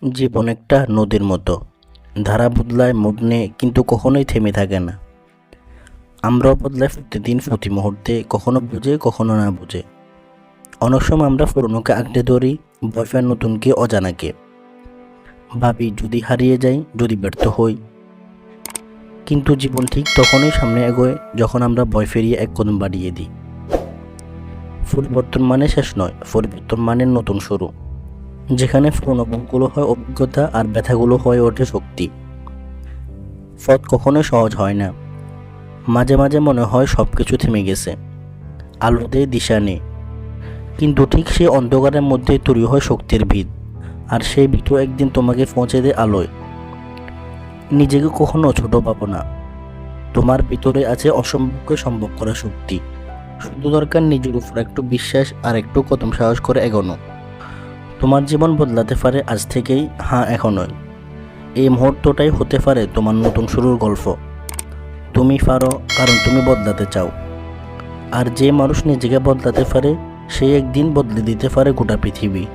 জীবন একটা নদীর মতো, ধারা বদলায় মগ্নে কিন্তু কখনোই থেমে থাকে না। আমরাও বদলাই প্রতিদিন প্রতি মুহূর্তে, কখনো বুঝে কখনো না বুঝে। অনেক সময় আমরা পুরনোকে আঁকড়ে ধরি, ভয় পাই নতুনকে অজানাকে। ভাবি যদি হারিয়ে যাই, যদি ব্যর্থ হই। কিন্তু জীবন ঠিক তখনই সামনে এগোয় যখন আমরা ভয় ফিরিয়ে এক কদম বাড়িয়ে দিই। পরিবর্তন মানে শেষ নয়, পরিবর্তন মানে নতুন শুরু, যেখানে পুরনো ভুলগুলো হয় অভিজ্ঞতা আর ব্যথাগুলো হয়ে ওঠে শক্তি। পথ কখনোই সহজ হয় না, মাঝে মাঝে মনে হয় সব কিছু থেমে গেছে, আলো দেয় দিশা নেই। কিন্তু ঠিক সেই অন্ধকারের মধ্যেই তৈরি হয় শক্তির ভিত, আর সেই ভিতও একদিন তোমাকে পৌঁছে দেয় আলোয়। নিজেকে কখনো ছোট ভাবো না, তোমার ভিতরে আছে অসম্ভবকে সম্ভব করার শক্তি। শুধু দরকার নিজের উপর একটু বিশ্বাস আর একটু কদম সাহস করে এগোনো। তোমার জীবন বদলাতে পারে আজ থেকেই, হ্যাঁ এখনই। এই মুহূর্তটাই হতে পারে তোমার নতুন শুরুর গল্প। তুমি পারো, কারণ তুমি বদলাতে চাও। আর যে মানুষ নিজেকে বদলাতে পারে, সে একদিন বদলে দিতে পারে গোটা পৃথিবী।